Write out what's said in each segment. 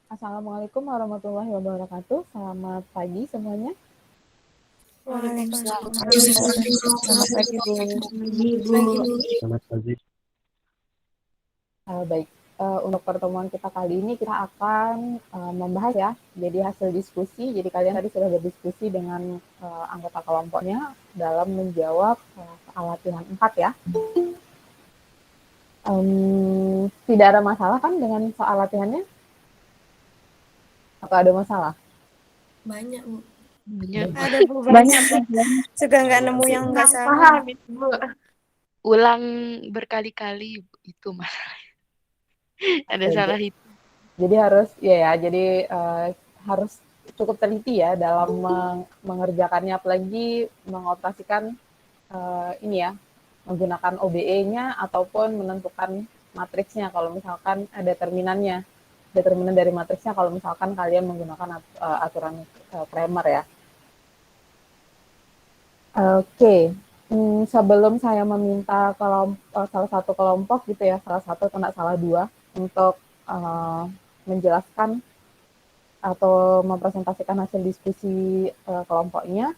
Assalamualaikum warahmatullahi wabarakatuh. Selamat pagi semuanya. Waalaikumsalam. Selamat pagi, Bu. Selamat pagi. Baik, untuk pertemuan kita kali ini kita akan membahas ya. Jadi hasil diskusi. Jadi kalian tadi sudah berdiskusi dengan anggota kelompoknya dalam menjawab soal latihan 4 ya. Tidak ada masalah kan dengan soal latihannya? Atau ada masalah? Banyak, Bu. Banyak. Ada, Bu, Banyak. Suka nggak nemu yang nggak sama. Paham itu, Bu. Ulang berkali-kali itu Mas. Ada Oke, salah itu. jadi harus jadi harus cukup teliti ya dalam mengerjakannya, apalagi mengoperasikan ini ya, menggunakan OBE-nya ataupun menentukan matriksnya kalau misalkan determinan dari matriksnya kalau misalkan kalian menggunakan aturan Cramer ya. Oke. Sebelum saya meminta salah satu kelompok gitu ya, salah satu atau tidak salah dua, untuk menjelaskan atau mempresentasikan hasil diskusi kelompoknya,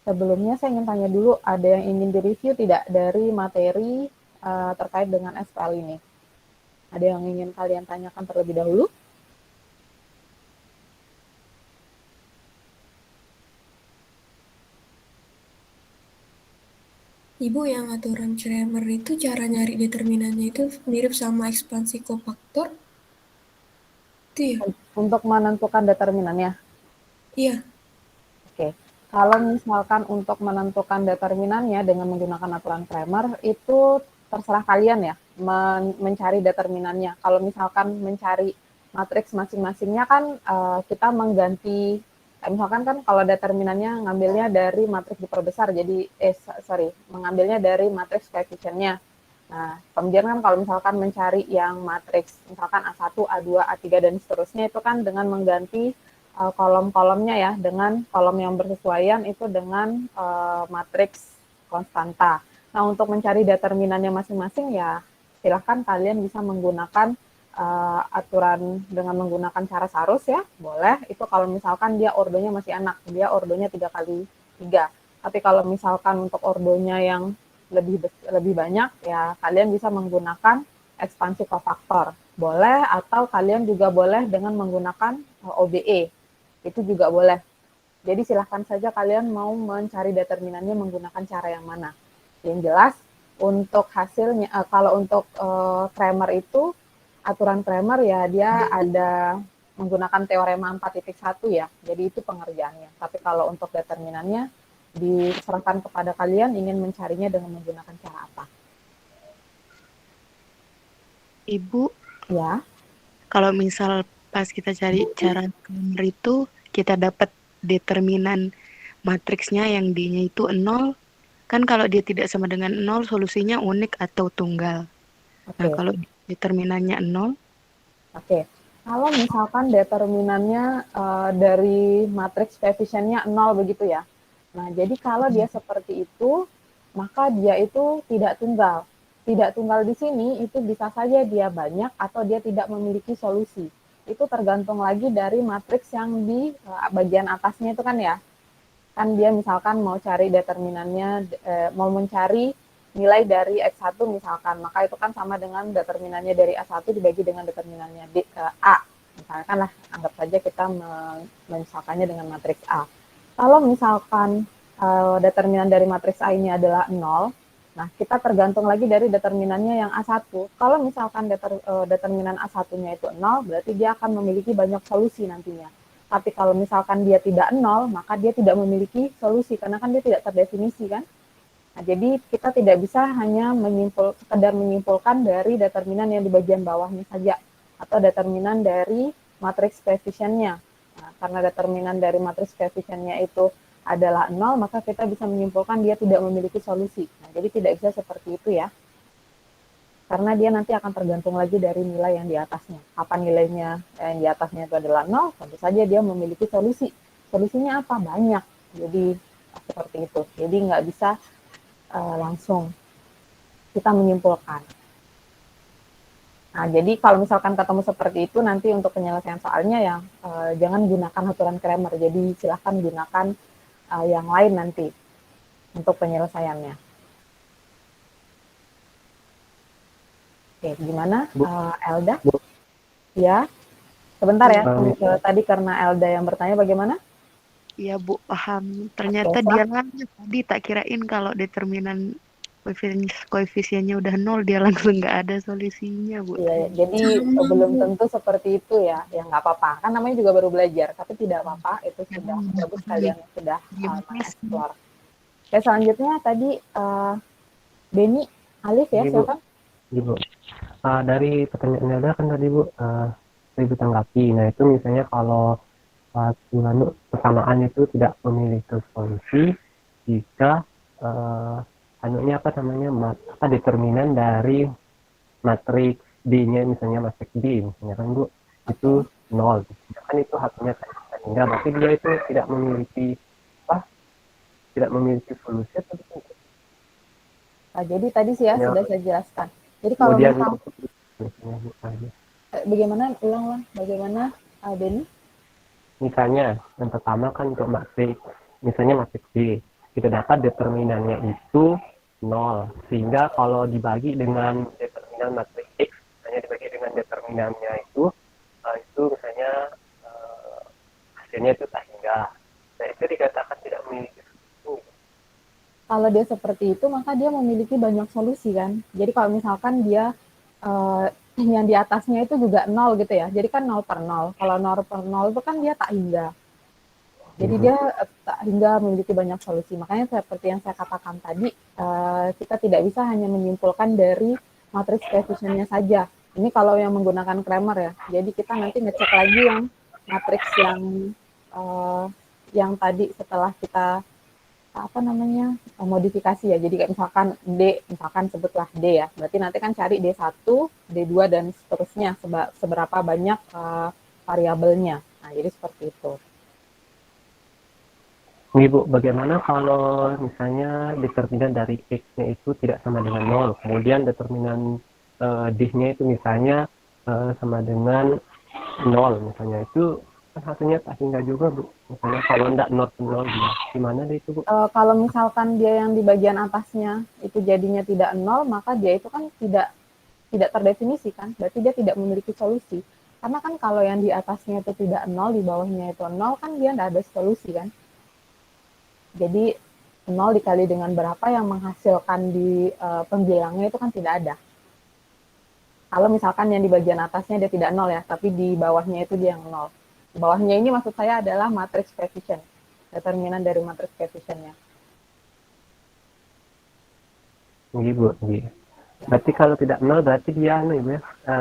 sebelumnya saya ingin tanya dulu, ada yang ingin direview tidak dari materi terkait dengan SPL ini? Ada yang ingin kalian tanyakan terlebih dahulu? Ibu, yang aturan Cramer itu cara nyari determinannya itu mirip sama ekspansi kofaktor? Itu ya? Untuk menentukan determinannya? Iya. Oke. Kalau misalkan untuk menentukan determinannya dengan menggunakan aturan Cramer, itu terserah kalian ya, mencari determinannya. Kalau misalkan mencari matriks masing-masingnya kan kita mengganti, misalkan kan kalau determinannya ngambilnya dari matriks diperbesar, jadi mengambilnya dari matriks koefisiennya. Nah, kemudian kan kalau misalkan mencari yang matriks, misalkan A1, A2, A3, dan seterusnya, itu kan dengan mengganti kolom-kolomnya ya, dengan kolom yang bersesuaian itu dengan matriks konstanta. Nah, untuk mencari determinannya masing-masing ya, silahkan kalian bisa menggunakan aturan dengan menggunakan cara Sarus ya, boleh. Itu kalau misalkan dia ordonya masih enak, dia ordonya 3x3. Tapi kalau misalkan untuk ordonya yang lebih banyak ya, kalian bisa menggunakan ekspansi kofaktor. Boleh, atau kalian juga boleh dengan menggunakan OBE. Itu juga boleh. Jadi silahkan saja kalian mau mencari determinannya menggunakan cara yang mana. Yang jelas untuk hasilnya, kalau untuk Cramer itu, aturan Cramer ya dia ada menggunakan teorema 4.1 ya. Jadi itu pengerjaannya. Tapi kalau untuk determinannya diserahkan kepada kalian ingin mencarinya dengan menggunakan cara apa. Ibu, Ya. kalau misal pas kita cari cara Cramer itu, kita dapat determinan matriksnya yang D-nya itu 0, kan kalau dia tidak sama dengan 0, solusinya unik atau tunggal. Nah, Oke. kalau determinannya 0, Oke. Kalau misalkan determinannya dari matriks koefisiennya 0 begitu ya. Nah, jadi kalau dia seperti itu, maka dia itu tidak tunggal. Tidak tunggal di sini itu bisa saja dia banyak atau dia tidak memiliki solusi. Itu tergantung lagi dari matriks yang di bagian atasnya itu kan ya. Kan dia misalkan mau cari determinannya, mau mencari nilai dari X1 misalkan, maka itu kan sama dengan determinannya dari A1 dibagi dengan determinannya A. Misalkan lah, anggap saja kita memisalkannya dengan matriks A. Kalau misalkan determinan dari matriks A ini adalah 0, nah kita tergantung lagi dari determinannya yang A1. Kalau misalkan determinan A1-nya itu 0, berarti dia akan memiliki banyak solusi nantinya. Tapi kalau misalkan dia tidak 0, maka dia tidak memiliki solusi, karena kan dia tidak terdefinisi kan. Nah, jadi kita tidak bisa hanya sekedar menyimpulkan dari determinan yang di bagian bawahnya saja, atau determinan dari matriks koefisiennya. Nah, karena determinan dari matriks koefisiennya itu adalah 0, maka kita bisa menyimpulkan dia tidak memiliki solusi. Nah, jadi tidak bisa seperti itu ya. Karena dia nanti akan tergantung lagi dari nilai yang di atasnya. Apa nilainya yang di atasnya itu adalah 0, tentu saja dia memiliki solusi. Solusinya apa? Banyak. Jadi seperti itu. Jadi nggak bisa langsung kita menyimpulkan. Nah, jadi kalau misalkan ketemu seperti itu, nanti untuk penyelesaian soalnya ya jangan gunakan aturan Kramer. Jadi silahkan gunakan yang lain nanti untuk penyelesaiannya. Oke, gimana Bu, Elda? Bu, Ya, sebentar ya. um, Tadi karena Elda yang bertanya bagaimana? Iya Bu, paham. Oke, Ternyata dia nanya tadi, tak kirain kalau determinan koefisiennya udah nol, dia langsung nggak ada solusinya Bu. Iya, jadi Sama, belum Bu. tentu seperti itu ya. Ya nggak apa-apa, kan namanya juga baru belajar. Tapi tidak apa-apa, itu sudah bagus kalian sudah Terima kasih. mengeksplor. Oke, selanjutnya tadi Beni, Alif ya, ini Bu, silakan. ini Bu. Dari pertanyaannya ada kan tadi Bu, Ibu tanggapi. Nah itu misalnya kalau suatu persamaan itu tidak memiliki solusi jika anunya apa namanya determinan dari matriks D-nya misalnya matriks D misalnya kan Bu itu nol. Kan itu haknya sehingga berarti dia itu tidak memiliki apa tidak memiliki solusi atau tidak. Jadi tadi sih ya Ya, sudah saya jelaskan. Jadi kalau kemudian misal misalnya Bu, bagaimana ulang bagaimana Beni? misalnya yang pertama kan untuk matriks misalnya matriks D kita dapat determinannya itu nol sehingga kalau dibagi dengan determinan matriks X misalnya dibagi dengan determinannya itu misalnya hasilnya itu tak hingga. Nah itu dikatakan tidak memiliki solusi. Kalau dia seperti itu, maka dia memiliki banyak solusi kan. Jadi kalau misalkan dia yang di atasnya itu juga nol gitu ya. Jadi kan nol per nol. Kalau nol per nol itu kan dia tak hingga. Jadi dia tak hingga memiliki banyak solusi. Makanya seperti yang saya katakan tadi, kita tidak bisa hanya menyimpulkan dari matriks koefisiennya saja. Ini kalau yang menggunakan Kramer ya. Jadi kita nanti ngecek lagi yang matriks yang tadi setelah kita apa namanya modifikasi ya. Jadi kayak misalkan D, misalkan sebutlah D ya. Berarti nanti kan cari D1, D2 dan seterusnya seberapa banyak variabelnya. Nah, jadi seperti itu. Ibu, bagaimana kalau misalnya determinan dari X-nya itu tidak sama dengan nol, kemudian determinan D-nya itu misalnya sama dengan nol, misalnya itu kan hasilnya tak hingga juga Bu. Misalnya kalau tidak nol ke nol, gimana deh itu Bu? Kalau misalkan dia yang di bagian atasnya itu jadinya tidak nol, maka dia itu kan tidak terdefinisi kan, berarti dia tidak memiliki solusi. Karena kan kalau yang di atasnya itu tidak nol, di bawahnya itu nol, kan dia tidak ada solusi kan. Jadi 0 dikali dengan berapa yang menghasilkan di pembilangnya itu kan tidak ada. Kalau misalkan yang di bagian atasnya dia tidak nol ya, tapi di bawahnya itu dia yang nol. Di bawahnya ini maksud saya adalah matriks coefficient, determinan dari matriks coefficientnya. Ibu, iya. Berarti kalau tidak nol berarti dia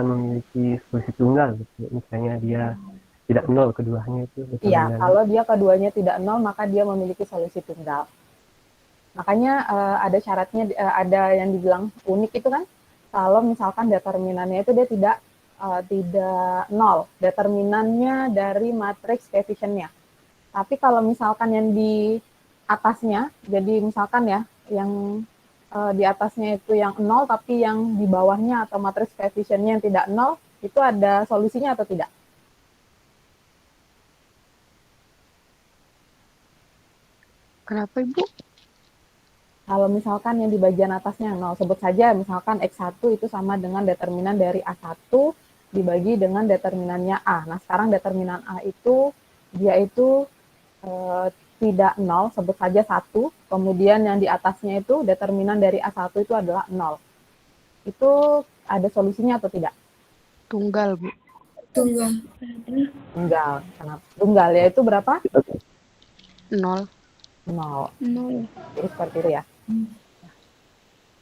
memiliki solusi tunggal, gitu. Misalnya dia tidak nol keduanya itu Iya, determinannya. kalau dia keduanya tidak nol, maka dia memiliki solusi tunggal. Makanya ada syaratnya, ada yang dibilang unik itu kan, kalau misalkan determinannya itu dia tidak nol, determinannya dari matriks coefficientnya. Tapi kalau misalkan yang di atasnya, jadi misalkan ya, yang di atasnya itu yang nol, tapi yang di bawahnya atau matriks coefficientnya yang tidak nol, itu ada solusinya atau tidak? Kenapa Ibu? Kalau misalkan yang di bagian atasnya 0, sebut saja misalkan X1 itu sama dengan determinan dari A1 dibagi dengan determinannya A. Nah, sekarang determinan A itu, dia itu tidak 0, sebut saja 1, kemudian yang di atasnya itu determinan dari A1 itu adalah 0. Itu ada solusinya atau tidak? Tunggal Bu. Tunggal. Tunggal. Kenapa? Tunggal yaitu berapa? Nol. 0. Nol. Jadi seperti itu ya.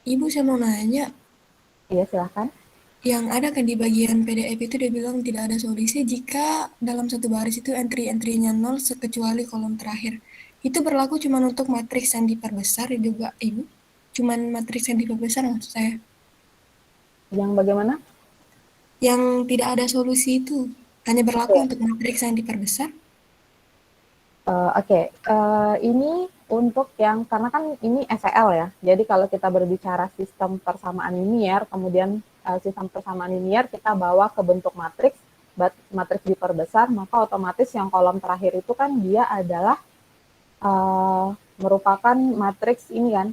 Ibu, saya mau nanya, Iya, silahkan. yang ada kan di bagian PDF itu dia bilang tidak ada solusi jika dalam satu baris itu entry-entrynya nol kecuali kolom terakhir. Itu berlaku cuma untuk matriks yang diperbesar juga, Ibu? Cuman matriks yang diperbesar maksud saya. Yang bagaimana? Yang tidak ada solusi itu hanya berlaku Oke. untuk matriks yang diperbesar? Oke, ini untuk yang karena kan ini SEL ya. Jadi kalau kita berbicara sistem persamaan linier, kemudian sistem persamaan linear kita bawa ke bentuk matriks, matriks diperbesar, maka otomatis yang kolom terakhir itu kan dia adalah merupakan matriks ini kan,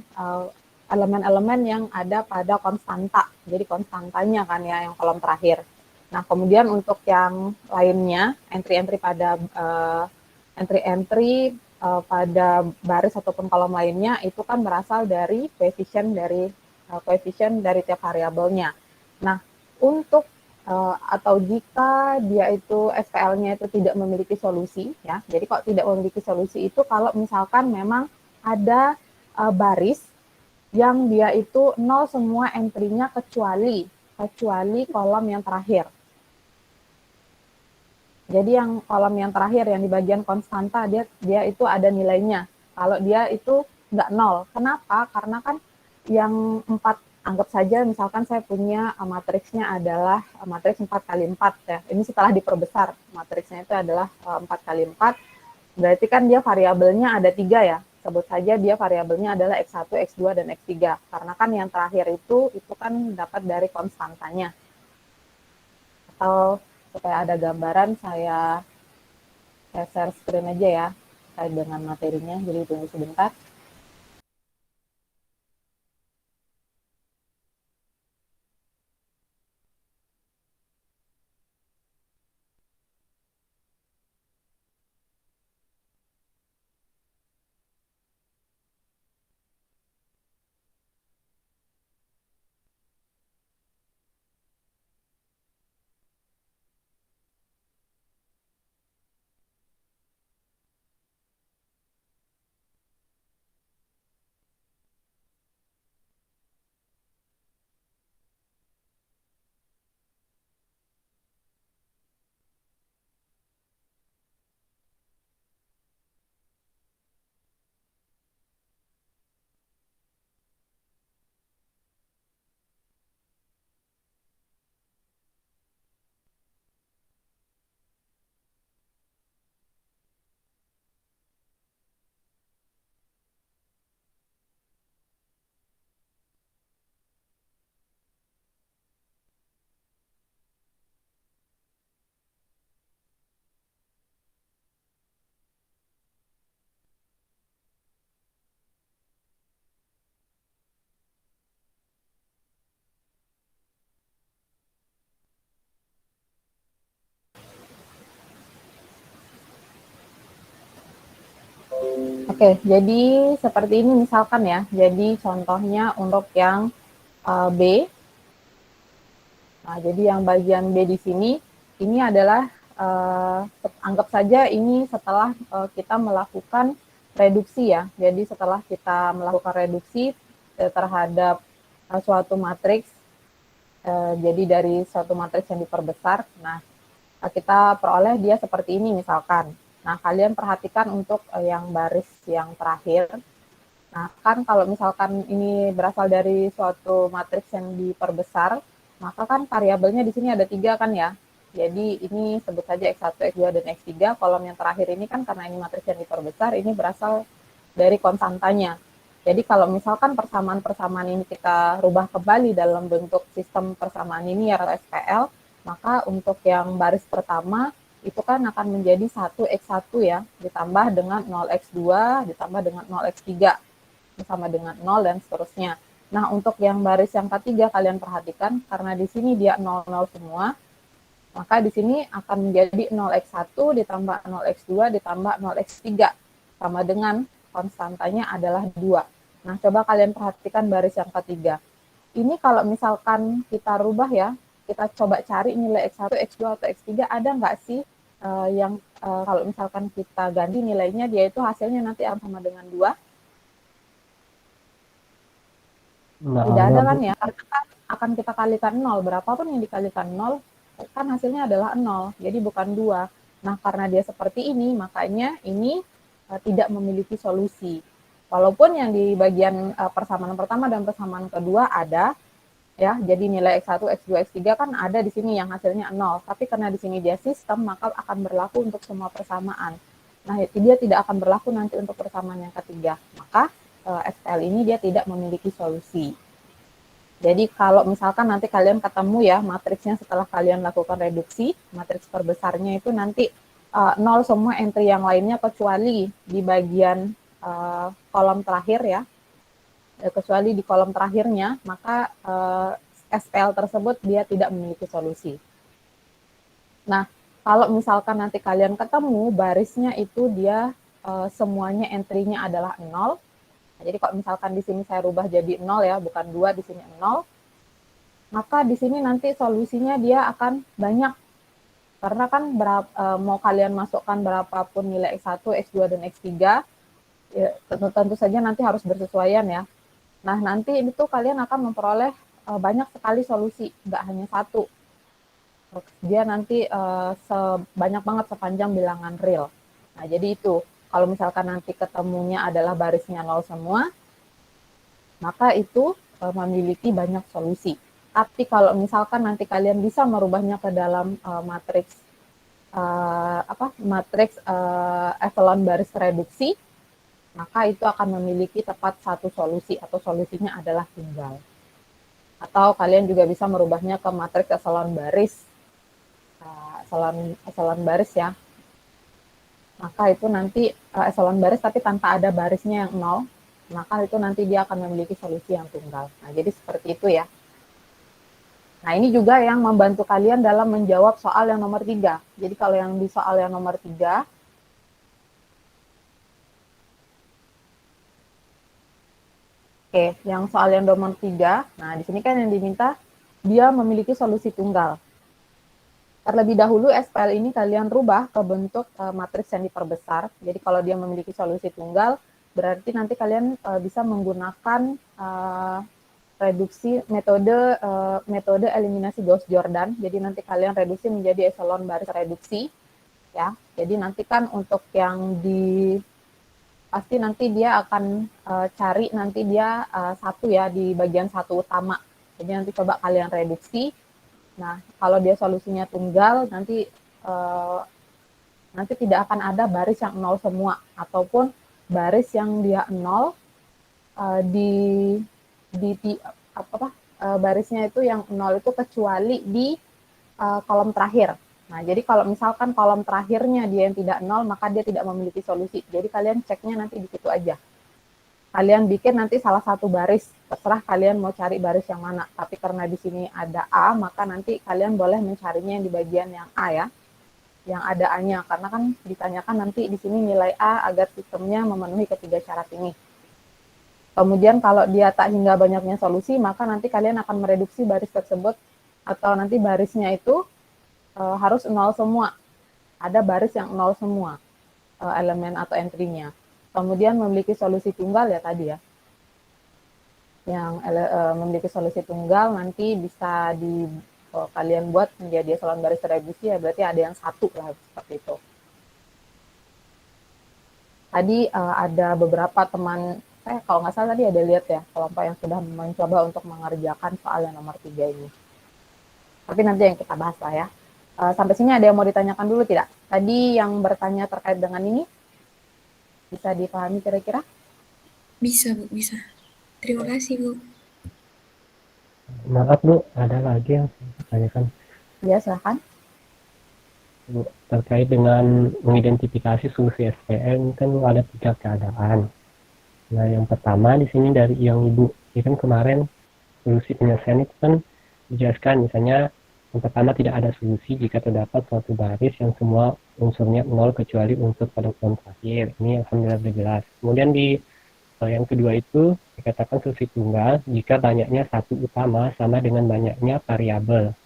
elemen-elemen yang ada pada konstanta. Jadi konstantanya kan ya yang kolom terakhir. Nah, kemudian untuk yang lainnya, entry-entry pada pada baris ataupun kolom lainnya itu kan berasal dari koefisien dari tiap variabelnya. Nah, untuk atau jika dia itu SPL-nya itu tidak memiliki solusi ya. Jadi kok tidak memiliki solusi itu kalau misalkan memang ada baris yang dia itu nol semua entry-nya kecuali kolom yang terakhir. Jadi yang kolom yang terakhir yang di bagian konstanta dia itu ada nilainya. Kalau dia itu nggak nol. Kenapa? Karena kan yang 4, anggap saja misalkan saya punya matriksnya adalah matriks 4 kali 4 ya. Ini setelah diperbesar. Matriksnya itu adalah 4 kali 4. Berarti kan dia variabelnya ada 3 ya. Sebut saja dia variabelnya adalah X1, X2, dan X3. Karena kan yang terakhir itu kan dapat dari konstantanya. Atau supaya ada gambaran, saya share screen aja ya terkait dengan materinya, jadi tunggu sebentar. Oke, jadi seperti ini misalkan ya. Jadi contohnya untuk yang B. Nah, jadi yang bagian B di sini, ini adalah anggap saja ini setelah kita melakukan reduksi ya. Jadi setelah kita melakukan reduksi terhadap suatu matriks, jadi dari suatu matriks yang diperbesar, nah kita peroleh dia seperti ini misalkan. Nah, kalian perhatikan untuk yang baris yang terakhir. Nah, kan kalau misalkan ini berasal dari suatu matriks yang diperbesar, maka kan variabelnya di sini ada 3 kan ya. Jadi ini sebut saja X1, X2, dan X3. Kolom yang terakhir ini kan karena ini matriks yang diperbesar, ini berasal dari konstantanya. Jadi kalau misalkan persamaan-persamaan ini kita rubah kembali dalam bentuk sistem persamaan linear atau SPL, maka untuk yang baris pertama itu kan akan menjadi 1x1 ya, ditambah dengan 0x2, ditambah dengan 0x3, sama dengan 0 dan seterusnya. Nah, untuk yang baris yang ketiga kalian perhatikan, karena di sini dia 0, 0 semua, maka di sini akan menjadi 0x1 ditambah 0x2 ditambah 0x3, sama dengan konstantanya adalah 2. Nah, coba kalian perhatikan baris yang ketiga. Ini kalau misalkan kita rubah ya, kita coba cari nilai X1, X2, atau X3, ada nggak sih yang kalau misalkan kita ganti nilainya, dia itu hasilnya nanti akan sama dengan 2? Tidak ada kan ya, karena kan akan kita kalikan 0, berapapun yang dikalikan 0, kan hasilnya adalah 0, jadi bukan 2. Nah, karena dia seperti ini, makanya ini tidak memiliki solusi. Walaupun yang di bagian persamaan pertama dan persamaan kedua ada, ya, jadi nilai X1, X2, X3 kan ada di sini yang hasilnya 0, tapi karena di sini dia sistem, maka akan berlaku untuk semua persamaan. Nah, dia tidak akan berlaku nanti untuk persamaan yang ketiga. Maka SPL ini dia tidak memiliki solusi. Jadi kalau misalkan nanti kalian ketemu ya matriksnya setelah kalian lakukan reduksi, matriks perbesarnya itu nanti 0 semua entry yang lainnya kecuali di bagian kolom terakhir ya. Kecuali di kolom terakhirnya, maka SPL tersebut dia tidak memiliki solusi. Nah, kalau misalkan nanti kalian ketemu barisnya itu dia semuanya entry-nya adalah 0. Nah, jadi kalau misalkan di sini saya rubah jadi 0 ya, bukan 2, di sini 0, maka di sini nanti solusinya dia akan banyak. Karena kan mau kalian masukkan berapapun nilai X1, X2, dan X3, ya, tentu saja nanti harus bersesuaian ya. Nah, nanti itu kalian akan memperoleh banyak sekali solusi, nggak hanya satu. Dia nanti banyak banget sepanjang bilangan real. Nah, jadi itu, kalau misalkan nanti ketemunya adalah barisnya 0 semua, maka itu memiliki banyak solusi. Tapi kalau misalkan nanti kalian bisa merubahnya ke dalam matriks echelon baris reduksi, maka itu akan memiliki tepat satu solusi atau solusinya adalah tunggal. Atau kalian juga bisa merubahnya ke matriks echelon baris, echelon baris ya. Maka itu nanti echelon baris tapi tanpa ada barisnya yang 0, maka itu nanti dia akan memiliki solusi yang tunggal. Nah, jadi seperti itu ya. Nah, ini juga yang membantu kalian dalam menjawab soal yang nomor 3. Jadi kalau yang di soal yang nomor 3, oke, yang soal yang nomor 3, nah di sini kan yang diminta dia memiliki solusi tunggal. Terlebih dahulu SPL ini kalian rubah ke bentuk matriks yang diperbesar. Jadi kalau dia memiliki solusi tunggal, berarti nanti kalian bisa menggunakan reduksi metode eliminasi Gauss-Jordan. Jadi nanti kalian reduksi menjadi echelon baris reduksi ya. Jadi nanti kan untuk yang pasti nanti dia akan cari nanti dia satu ya di bagian satu utama. Jadi nanti coba kalian reduksi. Nah, kalau dia solusinya tunggal nanti tidak akan ada baris yang 0 semua ataupun baris yang dia 0 di barisnya itu yang 0 itu kecuali di kolom terakhir. Nah, jadi kalau misalkan kolom terakhirnya dia yang tidak 0, maka dia tidak memiliki solusi. Jadi kalian ceknya nanti di situ aja. Kalian bikin nanti salah satu baris, terserah kalian mau cari baris yang mana. Tapi karena di sini ada A, maka nanti kalian boleh mencarinya di bagian yang A ya, yang ada A-nya. Karena kan ditanyakan nanti di sini nilai A agar sistemnya memenuhi ketiga syarat ini. Kemudian kalau dia tak hingga banyaknya solusi, maka nanti kalian akan mereduksi baris tersebut atau nanti barisnya itu harus 0 semua. Ada baris yang 0 semua elemen atau entry-nya. Kemudian memiliki solusi tunggal ya tadi ya. Yang memiliki solusi tunggal nanti bisa kalian buat menjadi echelon baris reduksi ya, berarti ada yang satu lah seperti itu. Tadi ada beberapa teman, saya kalau nggak salah tadi ada lihat ya, kelompok yang sudah mencoba untuk mengerjakan soal yang nomor 3 ini. Tapi nanti yang kita bahas lah ya. Sampai sini ada yang mau ditanyakan dulu tidak? Tadi yang bertanya terkait dengan ini, bisa dipahami kira-kira? Bisa, Bu, bisa. Terima kasih, Bu. Maaf Bu, ada lagi yang saya tanyakan. Ya, silahkan. Bu, terkait dengan mengidentifikasi solusi SPL kan ada 3 keadaan. Nah, yang pertama di sini dari yang Ibu, ini kan kemarin solusi penyelesaian itu kan dijelaskan, misalnya yang pertama tidak ada solusi jika terdapat suatu baris yang semua unsurnya 0 kecuali unsur pada kolom terakhir. Ini alhamdulillah sudah jelas. Kemudian di yang kedua itu dikatakan solusi tunggal jika banyaknya satu utama sama dengan banyaknya variabel.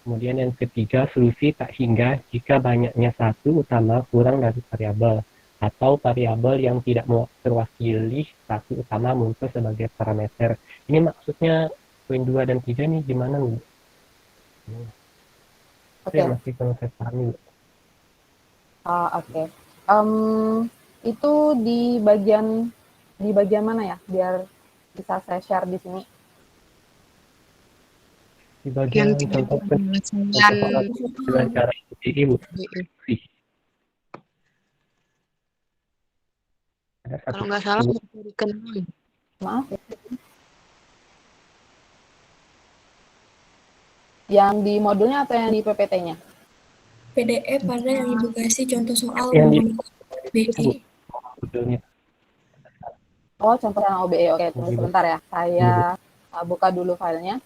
Kemudian yang ketiga solusi tak hingga jika banyaknya satu utama kurang dari variabel atau variabel yang tidak terwakili satu utama muncul sebagai parameter. Ini maksudnya poin 2 dan 3 nih gimana nih? Oke. Masih kalau saya pahami. Oke. Itu di bagian mana ya? Biar bisa saya share di sini. Di bagian Yang tidak contoh penyelesaian dengan cara ini Bu. Ada satu kalau nggak salah dari kenal. Maaf ya. Yang di modulnya atau yang di PPT-nya? PDF ada yang Ibu kasih contoh soal Yang di mengenai BI. Bu, judulnya. Oh, contoh yang OBE. Oke, Yang tunggu di Bu. sebentar ya. Saya Iya, Bu. buka dulu filenya.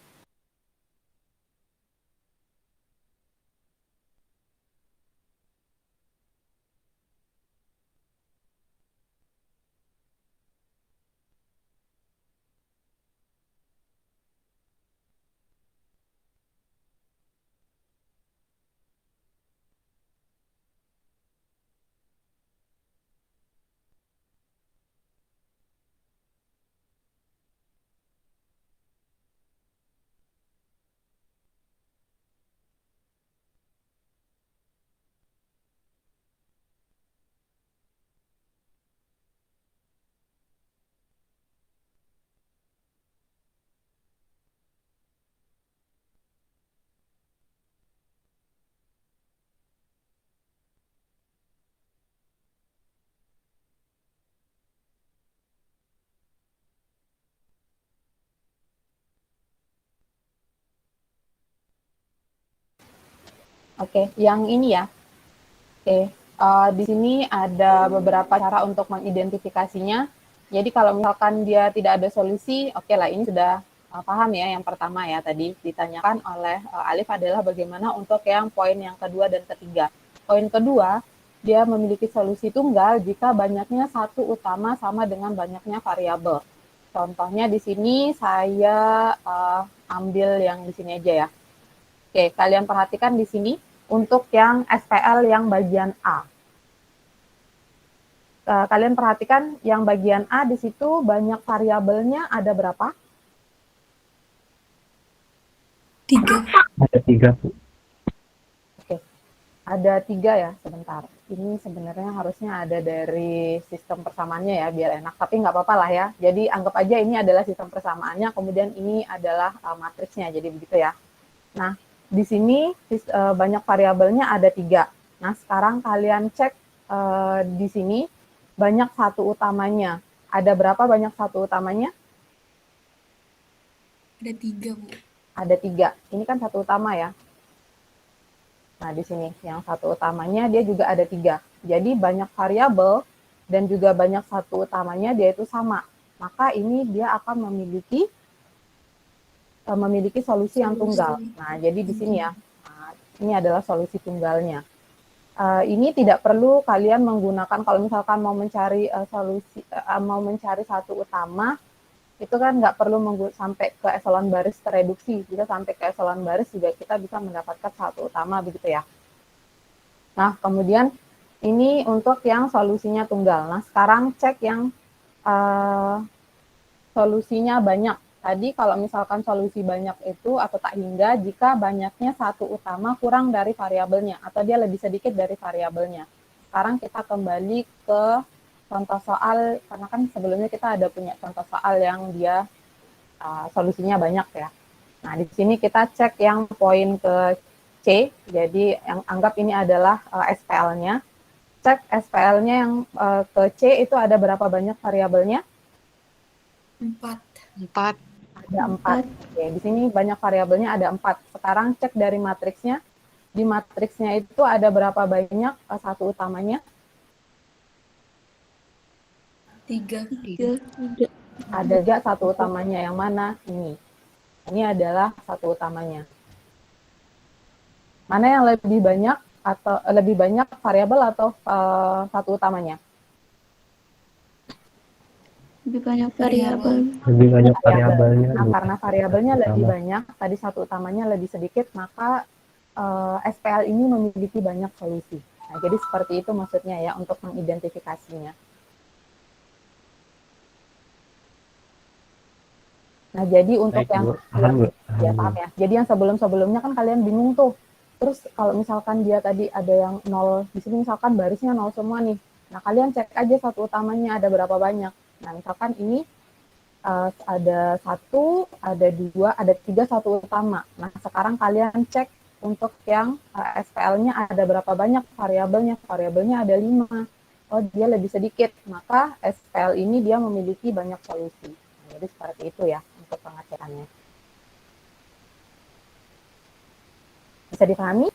Oke, yang ini ya. Oke, di sini ada beberapa cara untuk mengidentifikasinya. Jadi kalau misalkan dia tidak ada solusi, oke lah ini sudah paham ya. Yang pertama ya tadi ditanyakan oleh Alif adalah bagaimana untuk yang poin yang kedua dan ketiga. Poin kedua, dia memiliki solusi tunggal jika banyaknya satu utama sama dengan banyaknya variabel. Contohnya di sini saya ambil yang di sini aja ya. Oke, kalian perhatikan di sini untuk yang SPL yang bagian A. Kalian perhatikan yang bagian A di situ banyak variabelnya ada berapa? 3. Ada 3, Bu. Oke, ada 3 ya, sebentar. Ini sebenarnya harusnya ada dari sistem persamaannya ya, biar enak. Tapi nggak apa-apa lah ya. Jadi anggap aja ini adalah sistem persamaannya, kemudian ini adalah matriksnya, jadi begitu ya. Nah, di sini banyak variabelnya ada 3. Nah, sekarang kalian cek di sini banyak satu utamanya. Ada berapa banyak satu utamanya? Ada 3, Bu. Ada 3. Ini kan satu utama ya. Nah, di sini yang satu utamanya dia juga ada 3. Jadi banyak variabel dan juga banyak satu utamanya dia itu sama. Maka ini dia akan memiliki solusi yang tunggal. Nah, jadi di sini ya, ini adalah solusi tunggalnya. Ini tidak perlu kalian menggunakan kalau misalkan mau mencari mau mencari satu utama, itu kan nggak perlu sampai ke eselon baris tereduksi. Jika sampai ke eselon baris juga kita bisa mendapatkan satu utama begitu ya. Nah, kemudian ini untuk yang solusinya tunggal. Nah, sekarang cek yang solusinya banyak. Tadi kalau misalkan solusi banyak itu atau tak hingga jika banyaknya satu utama kurang dari variabelnya atau dia lebih sedikit dari variabelnya. Sekarang kita kembali ke contoh soal, karena kan sebelumnya kita ada punya contoh soal yang dia solusinya banyak ya. Nah, di sini kita cek yang poin ke C, jadi yang anggap ini adalah SPL-nya. Cek SPL-nya yang ke C itu ada berapa banyak variabelnya? 4. 4. Ada 4. Oke, di sini banyak variabelnya ada 4. Sekarang cek dari matriksnya. Di matriksnya itu ada berapa banyak satu utamanya? 3. 3. Ada gak satu utamanya yang mana? Ini. Ini adalah satu utamanya. Mana yang lebih banyak atau lebih banyak variabel atau satu utamanya? Lebih banyak variabel. Lebih banyak Variabel. variabelnya, Nah, Bu. karena variabelnya lebih Utama. banyak, tadi satu utamanya lebih sedikit, maka SPL ini memiliki banyak solusi. Nah, jadi seperti itu maksudnya ya untuk mengidentifikasinya. Nah, jadi untuk Baik, yang Bu. Paham, Bu. ya paham ya. Jadi yang sebelum-sebelumnya kan kalian bingung tuh. Terus kalau misalkan dia tadi ada yang 0, di sini misalkan barisnya 0 semua nih. Nah, kalian cek aja satu utamanya ada berapa banyak. Nah, misalkan ini ada 1, ada 2, ada 3 satu utama. Nah, sekarang kalian cek untuk yang SPL-nya ada berapa banyak variabelnya. Variabelnya ada 5. Oh, dia lebih sedikit. Maka SPL ini dia memiliki banyak solusi. Nah, jadi seperti itu ya untuk pengecekannya. Bisa dipahami?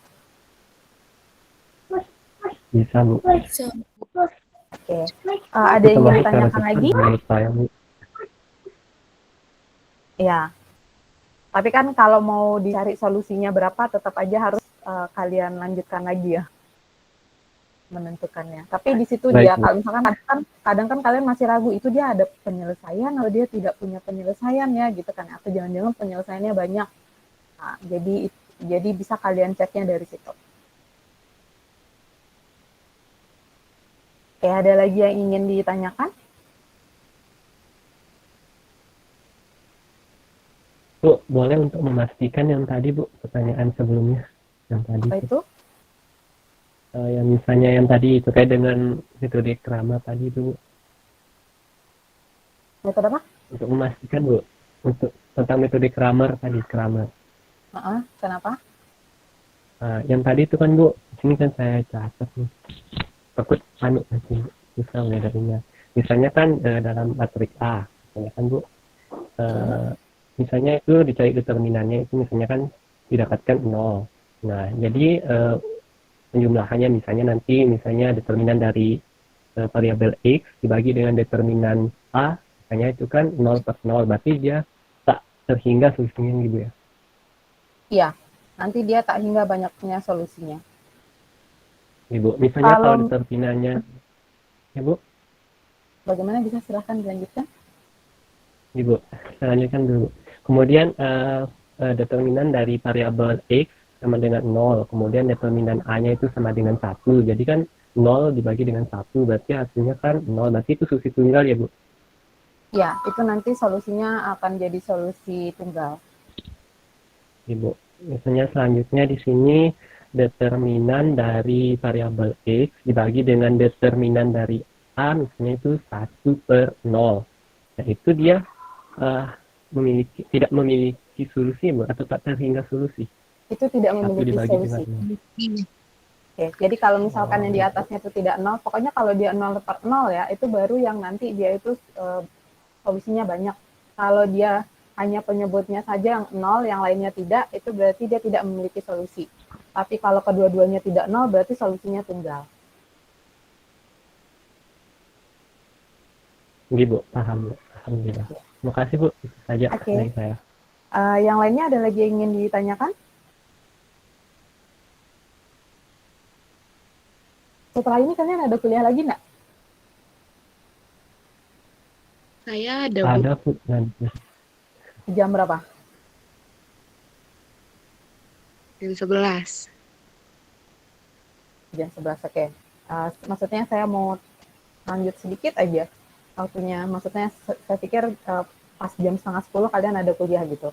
Bisa Bu. So, Oke. Ada Itu yang ingin termasuk cara ditanyakan cepat lagi? menurut saya Bu. Ya. Tapi kan kalau mau dicari solusinya berapa, tetap aja harus kalian lanjutkan lagi ya menentukannya. Tapi di situ Baik dia Bu. kalau misalkan kadang kan kalian masih ragu itu dia ada penyelesaian atau dia tidak punya penyelesaian ya gitu kan, atau jangan-jangan penyelesaiannya banyak. Nah, jadi bisa kalian ceknya dari situ. Oke, ada lagi yang ingin ditanyakan? Bu, boleh untuk memastikan yang tadi Bu, pertanyaan sebelumnya yang tadi Apa itu. itu? Yang misalnya yang tadi terkait dengan metode Kramer tadi itu Bu. Metode apa? Untuk memastikan Bu, untuk tentang metode Kramer tadi Kramer. Kenapa? Yang tadi itu kan Bu, sini kan saya catat nih. Takut nanti susah ngedarinya. Misalnya kan dalam matriks A, misalnya kan Bu, misalnya itu dicari determinannya itu misalnya kan didapatkan 0. Nah, jadi penjumlahannya misalnya determinan dari variabel X dibagi dengan determinan A, misalnya itu kan 0 per 0, berarti dia tak terhingga solusinya gitu ya. Iya, nanti dia tak hingga banyaknya solusinya. Ibu, misalnya kalau Kalau determinannya, ya Bu, bagaimana bisa silahkan dilanjutkan? Ibu, saya lanjutkan dulu. Kemudian determinan dari variabel X sama dengan 0, kemudian determinan A-nya itu sama dengan 1, jadi kan 0 dibagi dengan 1, berarti hasilnya kan 0, berarti itu solusi tunggal ya Bu? Ya, itu nanti solusinya akan jadi solusi tunggal. Ibu, misalnya selanjutnya di sini determinan dari variabel X dibagi dengan determinan dari A, misalnya itu 1 per 0. Nah, itu dia tidak memiliki solusi Bu, atau tak terhingga solusi. Itu tidak 1 memiliki dibagi dengan solusi. 0. Oke, jadi kalau misalkan yang di Gitu. atasnya itu tidak 0, pokoknya kalau dia 0 per 0 ya, itu baru yang nanti dia itu solusinya banyak. Kalau dia hanya penyebutnya saja yang 0, yang lainnya tidak, itu berarti dia tidak memiliki solusi. Tapi kalau kedua-duanya tidak 0, berarti solusinya tunggal. Gitu Bu, paham Bu. Alhamdulillah. Terima kasih Bu, itu saja dari saya. Yang lainnya ada lagi yang ingin ditanyakan? Setelah ini kalian ada kuliah lagi nggak? Saya ada Bu. Ada Bu, nanti. Jam berapa? Jam 11. Jam 11, oke. Maksudnya saya mau lanjut sedikit aja waktunya. Maksudnya saya pikir pas jam setengah 10 kalian ada kuliah gitu.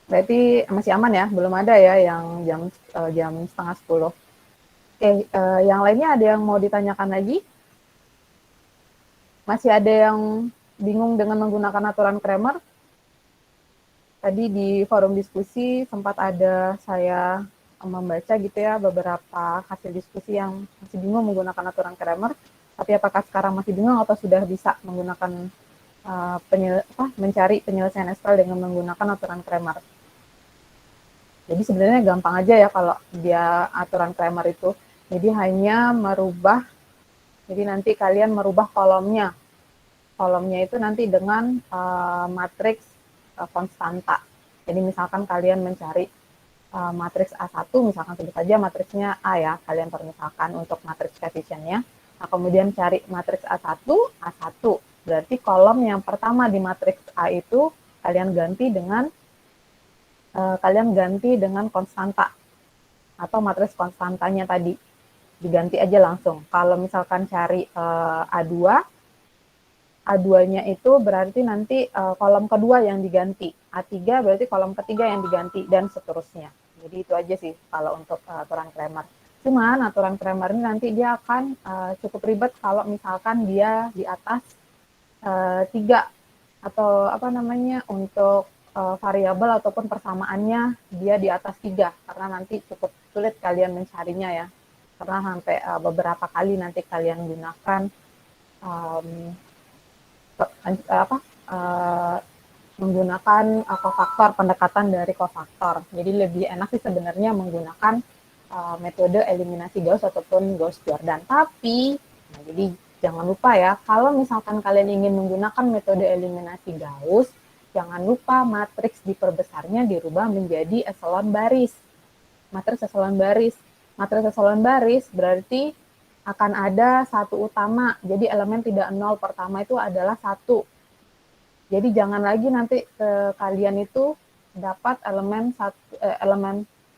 Berarti masih aman ya, belum ada ya yang jam setengah 10. Oke, yang lainnya ada yang mau ditanyakan lagi? Masih ada yang bingung dengan menggunakan aturan Kramer? Tadi di forum diskusi sempat ada saya membaca gitu ya beberapa hasil diskusi yang masih bingung menggunakan aturan Kramer. Tapi apakah sekarang masih bingung atau sudah bisa menggunakan mencari penyelesaian SQL dengan menggunakan aturan Kramer? Jadi sebenarnya gampang aja ya kalau dia aturan Kramer itu. Jadi hanya merubah, jadi nanti kalian merubah kolomnya. Kolomnya itu nanti dengan matriks konstanta. Jadi misalkan kalian mencari matriks A1, misalkan sebut saja matriksnya A ya, kalian permisalkan untuk matriks koefisiennya. Nah, kemudian cari matriks A1, A1. Berarti kolom yang pertama di matriks A itu kalian ganti dengan konstanta atau matriks konstantanya tadi diganti aja langsung. Kalau misalkan cari A2, A2-nya itu berarti nanti kolom kedua yang diganti, A3 berarti kolom ketiga yang diganti dan seterusnya. Jadi itu aja sih kalau untuk aturan Kramer. Cuman aturan Kramer ini nanti dia akan cukup ribet kalau misalkan dia di atas 3 atau apa namanya untuk variabel ataupun persamaannya dia di atas 3 karena nanti cukup sulit kalian mencarinya ya karena sampai beberapa kali nanti kalian gunakan menggunakan kofaktor, pendekatan dari kofaktor. Jadi lebih enak sih sebenarnya menggunakan metode eliminasi Gauss ataupun Gauss-Jordan. Tapi, nah, jadi jangan lupa ya, kalau misalkan kalian ingin menggunakan metode eliminasi Gauss, jangan lupa matriks diperbesarnya dirubah menjadi eselon baris. Matriks eselon baris. Matriks eselon baris berarti akan ada satu utama. Jadi elemen tidak nol pertama itu adalah satu. Jadi jangan lagi nanti kalian itu dapat elemen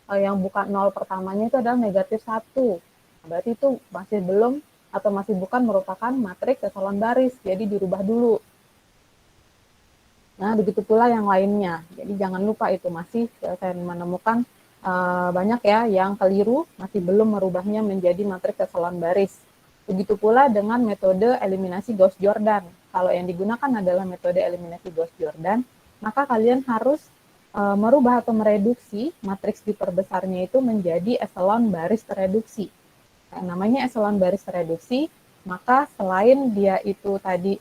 yang bukan nol pertamanya itu adalah negatif satu. Berarti itu masih belum atau masih bukan merupakan matriks eselon baris. Jadi dirubah dulu. Nah, begitu pula yang lainnya. Jadi jangan lupa itu masih saya menemukan banyak ya yang keliru, masih belum merubahnya menjadi matriks eselon baris. Begitu pula dengan metode eliminasi Gauss-Jordan. Kalau yang digunakan adalah metode eliminasi Gauss-Jordan, maka kalian harus merubah atau mereduksi matriks diperbesarnya itu menjadi eselon baris tereduksi. Nah, namanya eselon baris tereduksi, maka selain dia itu tadi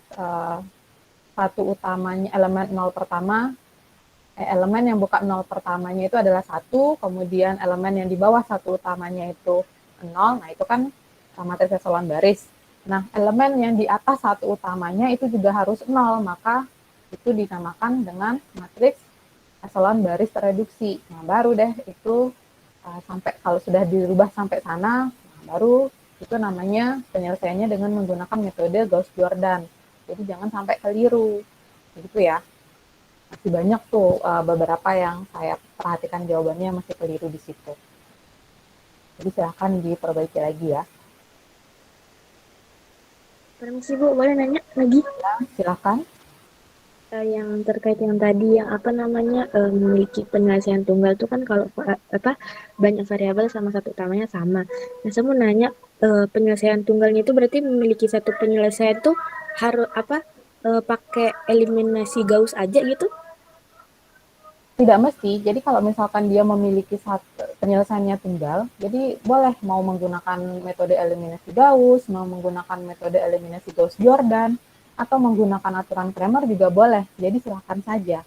satu utamanya, elemen nol pertama, elemen yang bukan nol pertamanya itu adalah satu, kemudian elemen yang di bawah satu utamanya itu nol, nah itu kan matriks eselon baris. Nah, elemen yang di atas satu utamanya itu juga harus nol, maka itu dinamakan dengan matriks eselon baris tereduksi. Nah, baru deh itu sampai kalau sudah dirubah sampai sana, nah, baru itu namanya penyelesaiannya dengan menggunakan metode Gauss-Jordan. Jadi jangan sampai keliru, begitu ya. Masih banyak tuh beberapa yang saya perhatikan jawabannya masih keliru di situ. Jadi silahkan diperbaiki lagi ya. Permisi Bu, boleh nanya lagi? Ya, silahkan. Yang terkait yang tadi yang apa namanya memiliki penyelesaian tunggal itu kan kalau apa banyak variabel sama satu utamanya sama. Nah, saya mau nanya penyelesaian tunggalnya itu berarti memiliki satu penyelesaian tuh harus apa pakai eliminasi Gauss aja gitu? Tidak mesti. Jadi kalau misalkan dia memiliki penyelesaiannya tunggal, jadi boleh mau menggunakan metode eliminasi Gauss, mau menggunakan metode eliminasi Gauss-Jordan, atau menggunakan aturan Cramer juga boleh. Jadi silahkan saja.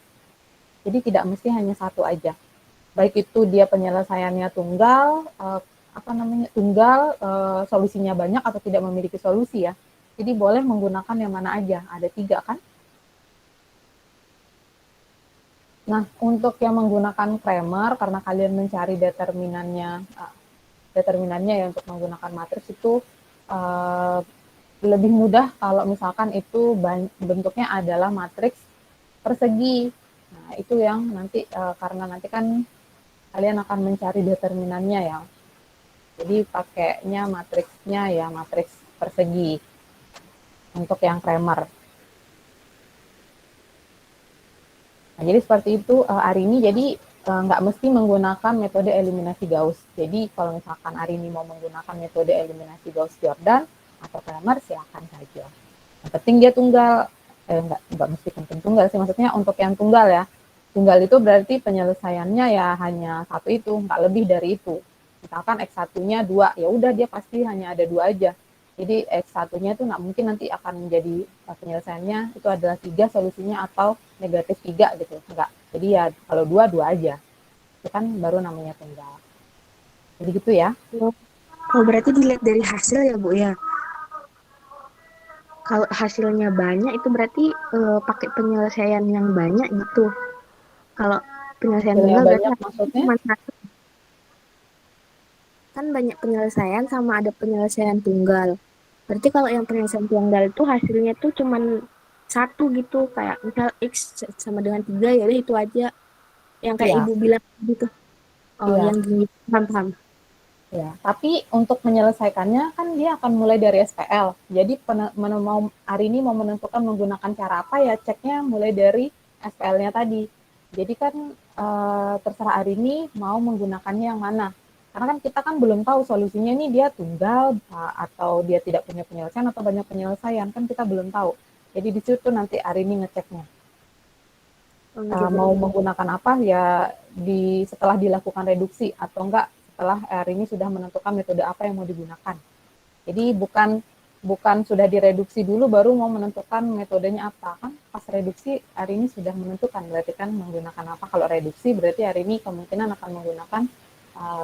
Jadi tidak mesti hanya satu aja. Baik itu dia penyelesaiannya tunggal, solusinya banyak atau tidak memiliki solusi ya. Jadi boleh menggunakan yang mana aja. Ada 3 kan? Nah, untuk yang menggunakan Cramer, karena kalian mencari determinannya ya untuk menggunakan matriks itu lebih mudah kalau misalkan itu bentuknya adalah matriks persegi. Nah, itu yang nanti karena nanti kan kalian akan mencari determinannya ya. Jadi pakainya matriksnya ya matriks persegi untuk yang Cramer. Nah, jadi seperti itu Arini. Jadi nggak mesti menggunakan metode eliminasi Gauss. Jadi kalau misalkan Arini mau menggunakan metode eliminasi Gauss-Jordan atau Cramer, silakan saja. Yang penting dia tunggal. Nggak mesti penting tunggal sih. Maksudnya untuk yang tunggal ya. Tunggal itu berarti penyelesaiannya ya hanya satu itu, nggak lebih dari itu. Misalkan X1-nya 2, ya udah dia pasti hanya ada 2 aja. Jadi X1-nya itu nggak mungkin nanti akan menjadi penyelesaiannya itu adalah 3 solusinya atau negatif 3 gitu. Enggak. Jadi ya kalau 2 aja. Itu kan baru namanya tunggal. Jadi gitu ya. Oh, berarti dilihat dari hasil ya Bu ya. Kalau hasilnya banyak itu berarti pakai penyelesaian yang banyak gitu. Kalau penyelesaian Hasilnya tunggal berarti banyak maksudnya? cuma satu. Kan banyak penyelesaian sama ada penyelesaian tunggal. Berarti kalau yang penyelesaian tunggal itu hasilnya tuh cuma satu gitu. Kayak misal X sama dengan 3 ya udah itu aja. Yang kayak Iya. Ibu bilang gitu. Oh, Iya. yang gini. Paham. Ya, tapi untuk menyelesaikannya kan dia akan mulai dari SPL. Jadi hari ini mau menentukan menggunakan cara apa ya ceknya mulai dari SPL-nya tadi. Jadi kan terserah hari ini mau menggunakannya yang mana. Karena kan kita kan belum tahu solusinya ini dia tunggal atau dia tidak punya penyelesaian atau banyak penyelesaian kan kita belum tahu. Jadi di situ nanti hari ini ngeceknya. Mau menggunakan apa ya setelah dilakukan reduksi atau enggak setelah hari ini sudah menentukan metode apa yang mau digunakan. Jadi bukan bukan sudah direduksi dulu baru mau menentukan metodenya apa. Kan pas reduksi hari ini sudah menentukan, berarti kan menggunakan apa. Kalau reduksi berarti hari ini kemungkinan akan menggunakan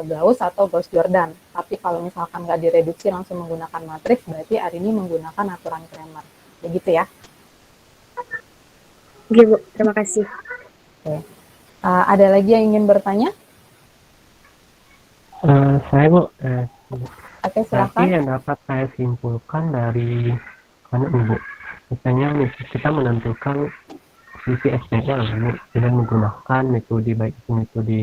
Gauss atau Gauss-Jordan. Tapi kalau misalkan nggak direduksi langsung menggunakan matriks, berarti hari ini menggunakan aturan Cramer. Begitu ya. Oke, Bu. Terima kasih. Oke. Ada lagi yang ingin bertanya? Saya Bu, Oke, berarti silakan. yang dapat saya simpulkan dari Ibu, misalnya kita menentukan sisi SPL dengan menggunakan metode baik itu metode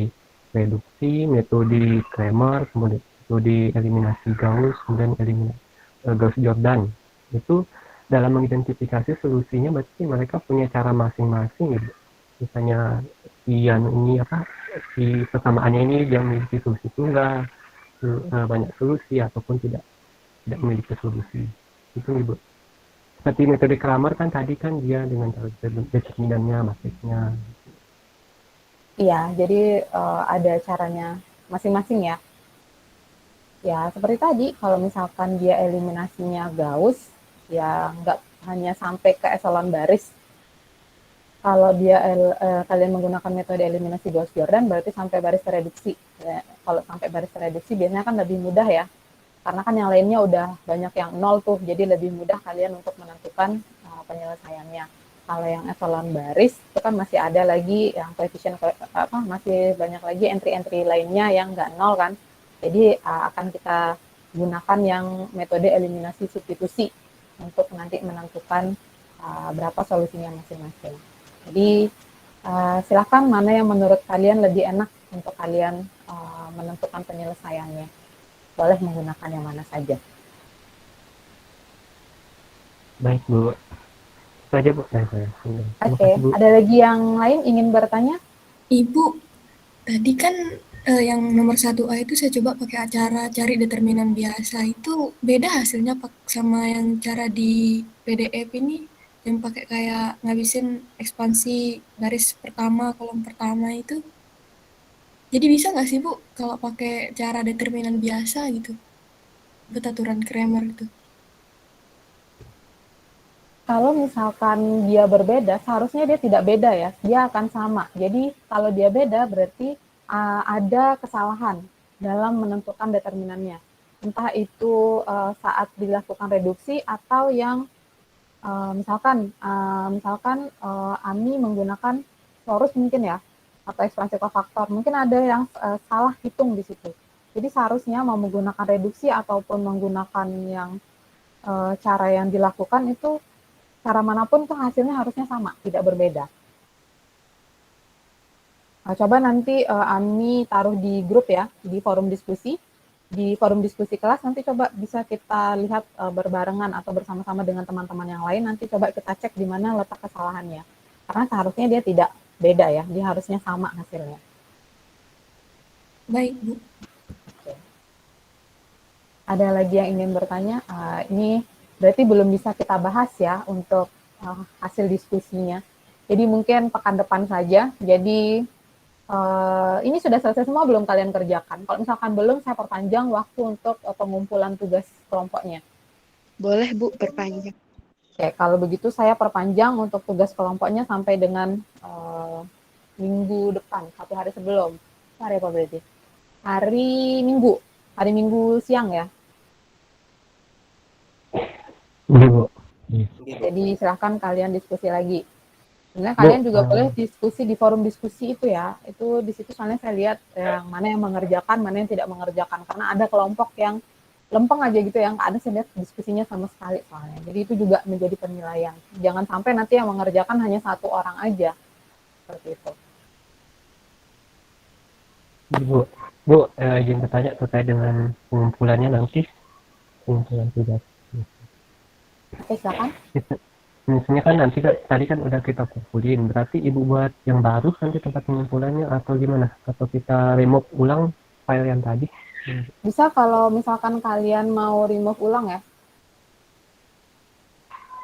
reduksi, metode Cramer, kemudian metode eliminasi Gauss, kemudian eliminasi Gauss-Jordan. Itu dalam mengidentifikasi solusinya berarti mereka punya cara masing-masing gitu. Misalnya si persamaannya ini dia memiliki solusi tunggal, banyak solusi ataupun tidak memiliki solusi. Itu Ibu. Seperti metode Cramer kan tadi kan dia dengan cara determinannya, matriksnya. Iya, jadi ada caranya masing-masing ya. Ya, seperti tadi, kalau misalkan dia eliminasinya Gauss, ya nggak hanya sampai ke eselon baris. Kalau dia kalian menggunakan metode eliminasi Gauss-Jordan, berarti sampai baris reduksi. Ya, kalau sampai baris reduksi biasanya kan lebih mudah ya, karena kan yang lainnya udah banyak yang nol tuh, jadi lebih mudah kalian untuk menentukan penyelesaiannya. Kalau yang eselon baris itu kan masih ada lagi yang koefisien masih banyak lagi entry-entry lainnya yang nggak nol kan. Jadi akan kita gunakan yang metode eliminasi substitusi untuk nanti menentukan berapa solusinya masing-masing. Jadi silakan mana yang menurut kalian lebih enak untuk kalian menentukan penyelesaiannya. Boleh menggunakan yang mana saja. Baik Bu, itu aja Bu dari saya. Terima Oke, kasih Bu. ada lagi yang lain ingin bertanya? Ibu, tadi kan yang nomor 1A itu saya coba pakai cara cari determinan biasa. Itu beda hasilnya sama yang cara di PDF ini yang pakai kayak ngabisin ekspansi baris pertama, kolom pertama itu. Jadi bisa nggak sih Bu kalau pakai cara determinan biasa gitu? Buat aturan Cramer itu. Kalau misalkan dia berbeda, seharusnya dia tidak beda ya, dia akan sama. Jadi kalau dia beda berarti ada kesalahan dalam menentukan determinannya. Entah itu saat dilakukan reduksi atau yang misalkan Ami menggunakan torus mungkin ya, atau ekspansi kofaktor, mungkin ada yang salah hitung di situ. Jadi seharusnya mau menggunakan reduksi ataupun menggunakan yang cara yang dilakukan itu, cara manapun tuh hasilnya harusnya sama, tidak berbeda. Coba nanti Ami taruh di grup ya, di forum diskusi. Di forum diskusi kelas nanti coba bisa kita lihat berbarengan atau bersama-sama dengan teman-teman yang lain, nanti coba kita cek di mana letak kesalahannya. Karena seharusnya dia tidak beda ya, dia harusnya sama hasilnya. Baik Bu. Ada lagi yang ingin bertanya? Ini berarti belum bisa kita bahas ya untuk hasil diskusinya. Jadi mungkin pekan depan saja. Jadi ini sudah selesai semua belum kalian kerjakan? Kalau misalkan belum, saya perpanjang waktu untuk pengumpulan tugas kelompoknya. Boleh Bu, perpanjang. Oke, kalau begitu saya perpanjang untuk tugas kelompoknya sampai dengan minggu depan, 1 hari sebelum. Hari apa berarti? Hari Minggu siang ya. Iya Bu. Jadi silahkan kalian diskusi lagi. Sebenarnya kalian juga boleh diskusi di forum diskusi itu ya. Itu di situ soalnya saya lihat yang mana yang mengerjakan, mana yang tidak mengerjakan. Karena ada kelompok yang lempeng aja gitu, yang ada saya lihat diskusinya sama sekali soalnya. Jadi itu juga menjadi penilaian. Jangan sampai nanti yang mengerjakan hanya 1 orang aja. Seperti itu. Bu, izin bertanya terkait dengan pengumpulannya nanti, pengumpulan tugas. Oke, silakan. Misalnya kan nanti tadi kan udah kita kumpulin, berarti Ibu buat yang baru nanti tempat pengumpulannya atau gimana? Atau kita remove ulang file yang tadi? Bisa kalau misalkan kalian mau remove ulang ya.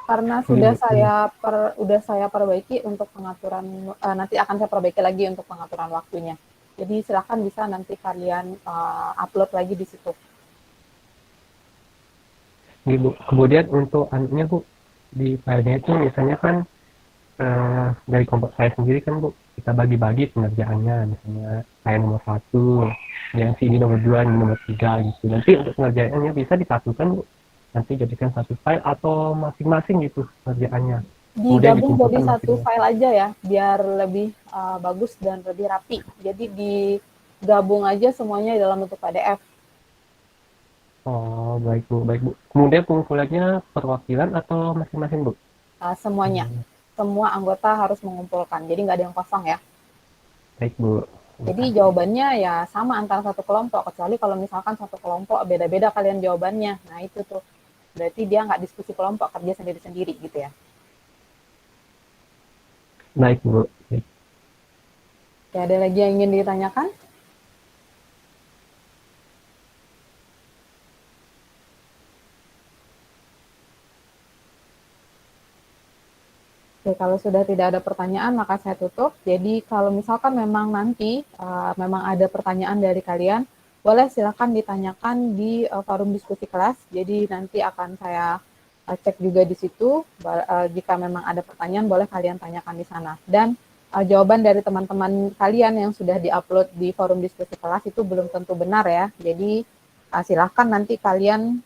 Karena sudah saya perbaiki untuk pengaturan, nanti akan saya perbaiki lagi untuk pengaturan waktunya. Jadi silakan bisa nanti kalian upload lagi di situ. Bu. Kemudian untuk anunya Bu, di filenya itu misalnya kan dari kelompok saya sendiri kan Bu, kita bagi-bagi pengerjaannya, misalnya saya nomor 1, yang si ini nomor 2, ini nomor 3 gitu. Nanti untuk pengerjaannya bisa disatukan Bu, nanti jadikan satu file atau masing-masing gitu pengerjaannya. Kemudian Digabung jadi dikumpulkan satu masing-masing. file aja ya, biar lebih bagus dan lebih rapi. Jadi digabung aja semuanya dalam bentuk PDF. Oh, baik Bu, baik Bu. Kemudian pengumpulannya perwakilan atau masing-masing Bu? Semuanya, semua anggota harus mengumpulkan. Jadi nggak ada yang kosong ya. Baik Bu. Jadi jawabannya ya sama antara satu kelompok, kecuali kalau misalkan satu kelompok beda-beda kalian jawabannya. Nah itu tuh, berarti dia nggak diskusi kelompok, kerja sendiri-sendiri gitu ya. Baik Bu. Baik. Ya, ada lagi yang ingin ditanyakan? Oke, kalau sudah tidak ada pertanyaan, maka saya tutup. Jadi kalau misalkan memang nanti memang ada pertanyaan dari kalian, boleh silakan ditanyakan di forum diskusi kelas. Jadi nanti akan saya cek juga di situ. Jika memang ada pertanyaan, boleh kalian tanyakan di sana. Dan jawaban dari teman-teman kalian yang sudah diupload di forum diskusi kelas itu belum tentu benar ya. Jadi silakan nanti kalian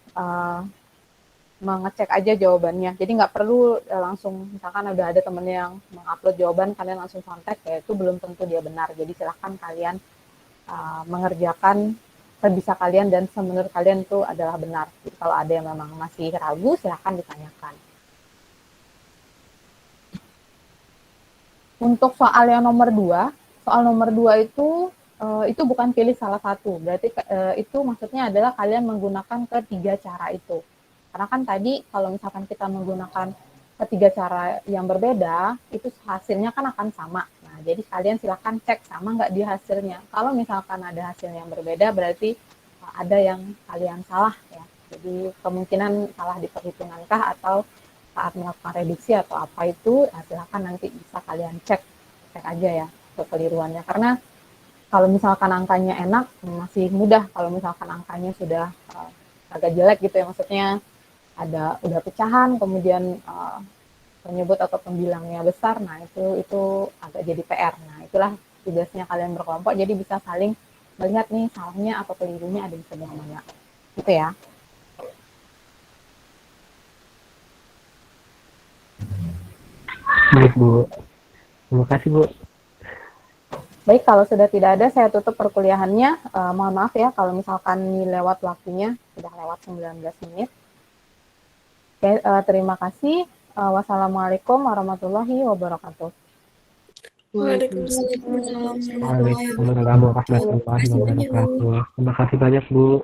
mengecek aja jawabannya. Jadi nggak perlu langsung, misalkan udah ada temen yang mengupload jawaban, kalian langsung contact, ya itu belum tentu dia benar. Jadi silahkan kalian mengerjakan sebisa kalian dan semenurut kalian itu adalah benar. Jadi kalau ada yang memang masih ragu, silahkan ditanyakan. Untuk soal yang nomor 2, soal nomor 2 itu bukan pilih salah satu. Berarti itu maksudnya adalah kalian menggunakan ketiga cara itu. Karena kan tadi kalau misalkan kita menggunakan ketiga cara yang berbeda, itu hasilnya kan akan sama. Nah, jadi kalian silahkan cek sama nggak di hasilnya. Kalau misalkan ada hasil yang berbeda, berarti ada yang kalian salah ya. Jadi kemungkinan salah di perhitungankah atau saat melakukan reduksi atau apa itu, silahkan nanti bisa kalian cek aja ya kekeliruannya. Karena kalau misalkan angkanya enak, masih mudah. Kalau misalkan angkanya sudah agak jelek gitu ya, maksudnya udah pecahan, kemudian penyebut atau pembilangnya besar, nah itu agak jadi PR. Nah itulah tugasnya kalian berkelompok, jadi bisa saling melihat nih salahnya atau kelirunya ada di sebelah mana, gitu ya. Baik Bu. Terima kasih Bu. Baik, kalau sudah tidak ada, saya tutup perkuliahannya. Mohon maaf ya kalau misalkan ini lewat waktunya, sudah lewat 19 menit. Oke, terima kasih. Wassalamualaikum warahmatullahi wabarakatuh. Waalaikumsalam warahmatullahi wabarakatuh. Waalaikumsalam warahmatullahi wabarakatuh. Terima kasih banyak Bu.